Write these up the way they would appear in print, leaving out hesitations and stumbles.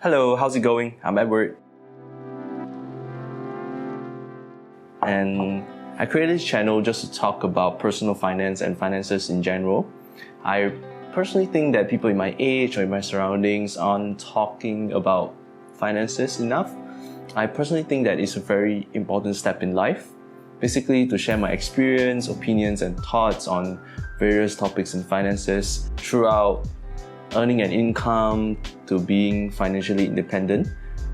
Hello, how's it going? I'm Edward. And I created this channel just to talk about personal finance and finances in general. I personally think that people in my age or in my surroundings aren't talking about finances enough. I personally think that it's a very important step in life. Basically, to share my experience, opinions, and thoughts on various topics in finances throughout earning an income to being financially independent.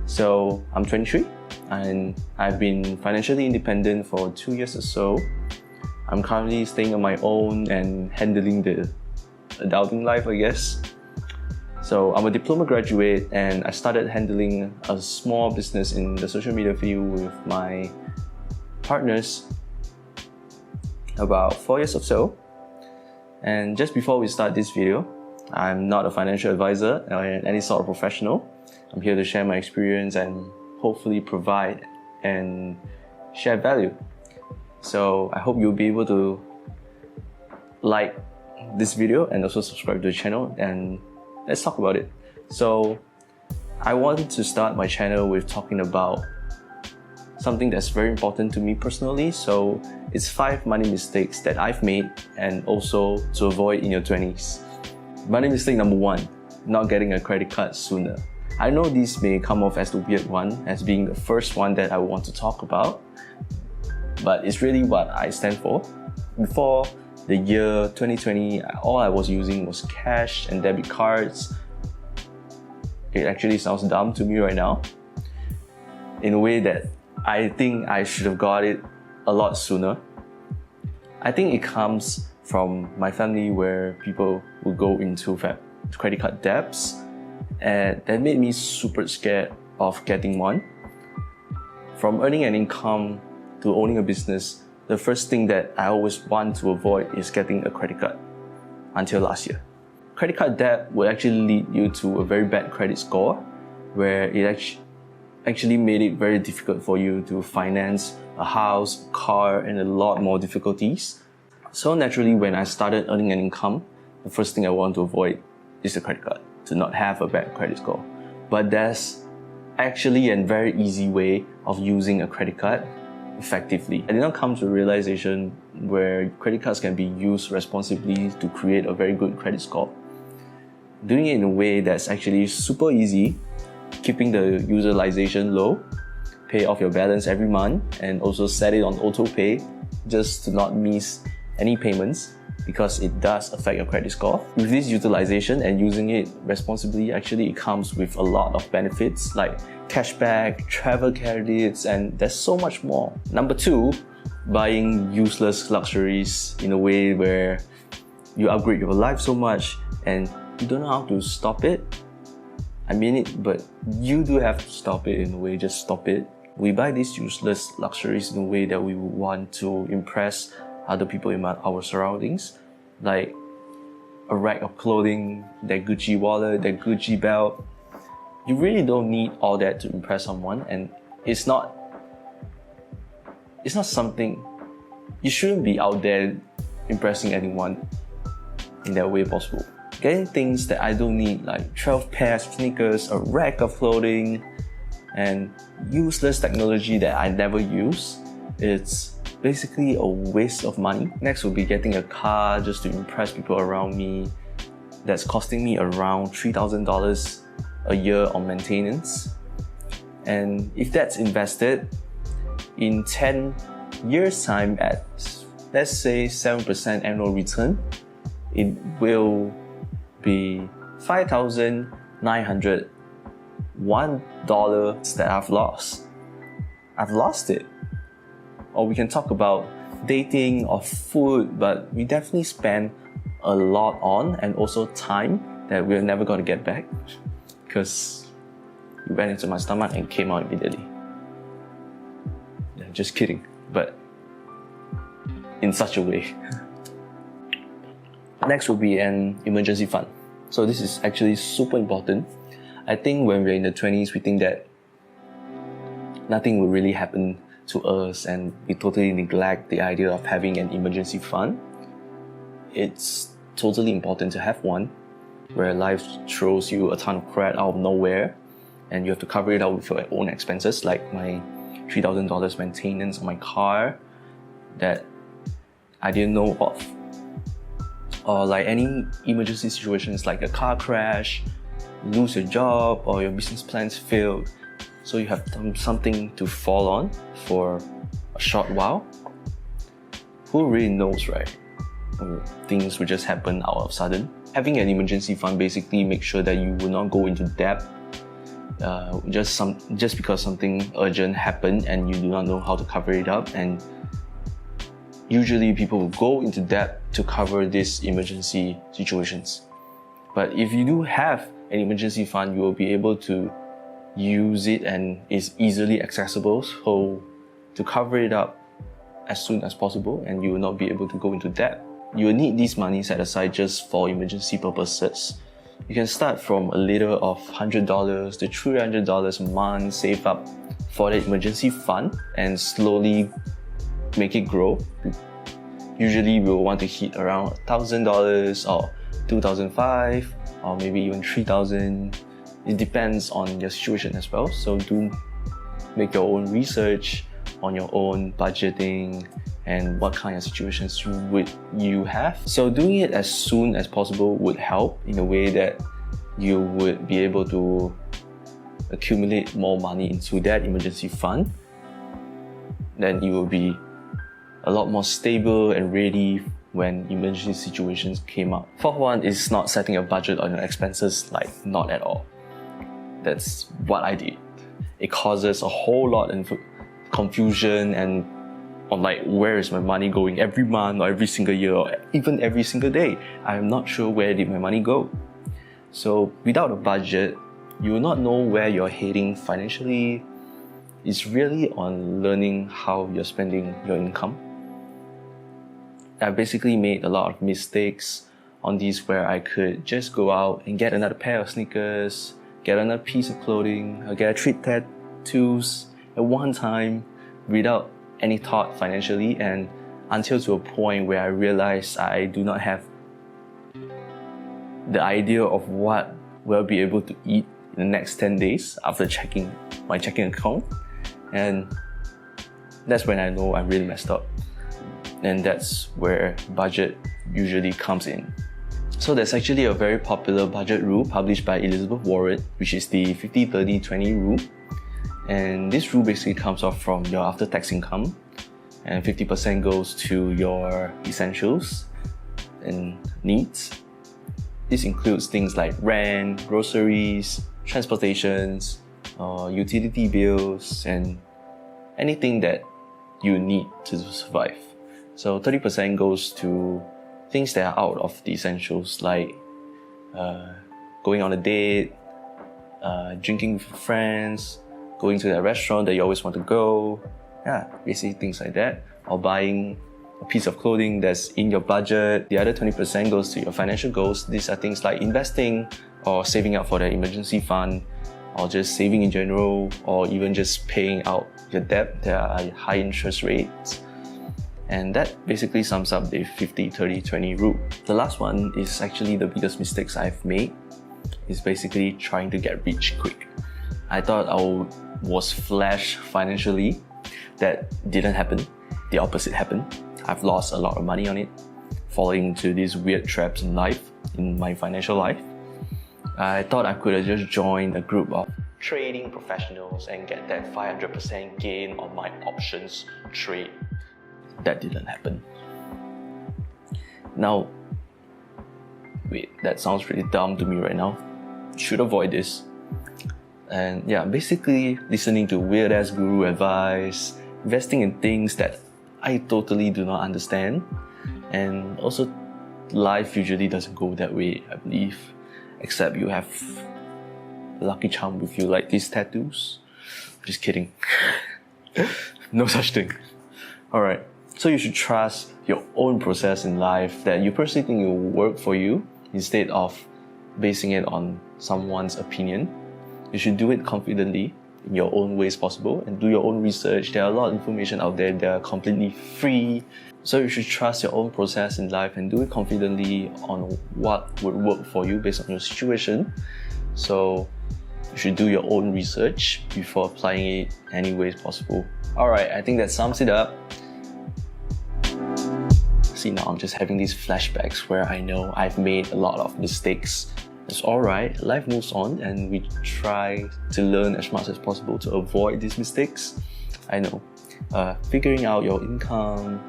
So I'm 23 and I've been financially independent for 2 years or so. I'm currently staying on my own and handling the adulting life, I guess. So I'm a diploma graduate and I started handling a small business in the social media field with my partners about 4 years or so. And just before we start this video, I'm not a financial advisor or any sort of professional. I'm here to share my experience and hopefully provide and share value. So I hope you'll be able to like this video and also subscribe to the channel, and let's talk about it. So I want to start my channel with talking about something that's very important to me personally. So it's 5 money mistakes that I've made and also to avoid in your 20s. Money mistake number 1, not getting a credit card sooner. I know this may come off as the weird one, as being the first one that I want to talk about, but it's really what I stand for. Before the year 2020, all I was using was cash and debit cards. It actually sounds dumb to me right now, in a way that I think I should have got it a lot sooner. I think it comes from my family where people would go into credit card debts, and that made me super scared of getting one. From earning an income to owning a business, the first thing that I always want to avoid is getting a credit card until last year. Credit card debt will actually lead you to a very bad credit score, where it actually made it very difficult for you to finance a house, car, and a lot more difficulties. So naturally, when I started earning an income, the first thing I want to avoid is the credit card, to not have a bad credit score. But there's actually a very easy way of using a credit card effectively. I did not come to a realization where credit cards can be used responsibly to create a very good credit score. Doing it in a way that's actually super easy, keeping the utilization low, pay off your balance every month, and also set it on auto pay just to not miss any payments, because it does affect your credit score. With this utilization and using it responsibly, actually it comes with a lot of benefits like cashback, travel credits, and there's so much more. Number 2, buying useless luxuries in a way where you upgrade your life so much and you don't know how to stop it. I mean it, but you do have to stop it in a way, just stop it. We buy these useless luxuries in a way that we would want to impress other people in our surroundings, like a rack of clothing, that Gucci wallet, that Gucci belt. You really don't need all that to impress someone, and it's not something, you shouldn't be out there impressing anyone in that way possible. Getting things that I don't need, like 12 pairs of sneakers, a rack of clothing, and useless technology that I never use, it's basically a waste of money. Next would be getting a car just to impress people around me. That's costing me around $3,000 a year on maintenance. And if that's invested in 10 years time at, let's say, 7% annual return, it will be $5,901 that I've lost. I've lost it. Or we can talk about dating or food, but we definitely spend a lot on, and also time that we're never going to get back, because it went into my stomach and came out immediately. Yeah, just kidding, but in such a way. Next will be an emergency fund. So this is actually super important. I think when we're in the 20s, we think that nothing will really happen to us and we totally neglect the idea of having an emergency fund. It's totally important to have one, where life throws you a ton of crap out of nowhere and you have to cover it out with your own expenses, like my $3,000 maintenance on my car that I didn't know of, or like any emergency situations like a car crash, you lose your job, or your business plans fail, so you have something to fall on for a short while. Who really knows, right? Things will just happen out of sudden. Having an emergency fund basically makes sure that you will not go into debt just because something urgent happened and you do not know how to cover it up. And usually people will go into debt to cover these emergency situations. But if you do have an emergency fund, you will be able to use it and it's easily accessible, so to cover it up as soon as possible, and you will not be able to go into debt. You will need this money set aside just for emergency purposes. You can start from a little of $100 to $300 a month, save up for the emergency fund and slowly make it grow. Usually we'll want to hit around $1,000 or $2,500 or maybe even $3,000. It depends on your situation as well, so do make your own research on your own budgeting and what kind of situations would you have. So doing it as soon as possible would help in a way that you would be able to accumulate more money into that emergency fund. Then you will be a lot more stable and ready when emergency situations came up. Fourth one is not setting a budget on your expenses, like not at all. That's what I did. It causes a whole lot of confusion and on like, where is my money going every month or every single year or even every single day? I'm not sure where did my money go. So without a budget, you will not know where you're heading financially. It's really on learning how you're spending your income. I basically made a lot of mistakes on these where I could just go out and get another pair of sneakers, get another piece of clothing, or get 3 tattoos at one time without any thought financially, and until to a point where I realized I do not have the idea of what we'll be able to eat in the next 10 days after checking my checking account, and that's when I know I really messed up. And that's where budget usually comes in. So there's actually a very popular budget rule published by Elizabeth Warren, which is the 50-30-20 rule. And this rule basically comes off from your after-tax income, and 50% goes to your essentials and needs. This includes things like rent, groceries, transportations, utility bills, and anything that you need to survive. So 30% goes to things that are out of the essentials, like going on a date, drinking with friends, going to that restaurant that you always want to go, basically things like that, or buying a piece of clothing that's in your budget. The other 20% goes to your financial goals. These are things like investing or saving up for the emergency fund, or just saving in general, or even just paying out your debt. There are high interest rates. And that basically sums up the 50-30-20 rule. The last one is actually the biggest mistakes I've made. Is basically trying to get rich quick. I thought I was flash financially. That didn't happen. The opposite happened. I've lost a lot of money on it, falling into these weird traps in life, in my financial life. I thought I could have just joined a group of trading professionals and get that 500% gain on my options trade. That didn't happen. Now, wait, that sounds really dumb to me right now. Should avoid this. And yeah, basically listening to weird ass guru advice, investing in things that I totally do not understand. And also, life usually doesn't go that way, I believe. Except you have a lucky charm with you, like these tattoos. Just kidding. No such thing. Alright, so you should trust your own process in life that you personally think will work for you instead of basing it on someone's opinion. You should do it confidently in your own ways possible and do your own research. There are a lot of information out there that are completely free. So you should trust your own process in life and do it confidently on what would work for you based on your situation. So You should do your own research before applying it any way possible. Alright, I think that sums it up. See, now I'm just having these flashbacks where I know I've made a lot of mistakes. It's alright, life moves on and we try to learn as much as possible to avoid these mistakes. I know, figuring out your income,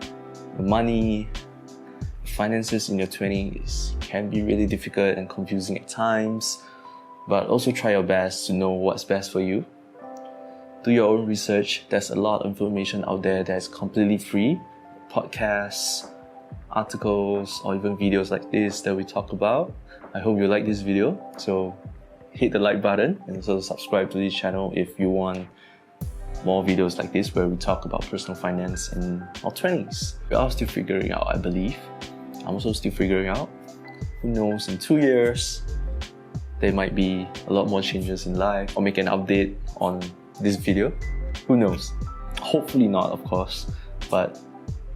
your money, finances in your 20s can be really difficult and confusing at times, but also try your best to know what's best for you. Do your own research. There's a lot of information out there that's completely free. Podcasts, articles, or even videos like this that we talk about. I hope you like this video, so hit the like button and also subscribe to this channel if you want more videos like this where we talk about personal finance in our 20s. We are still figuring out, I believe. I'm also still figuring out. Who knows, in 2 years, there might be a lot more changes in life, or make an update on this video. Who knows? Hopefully not, of course. But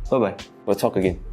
bye-bye. We'll talk again.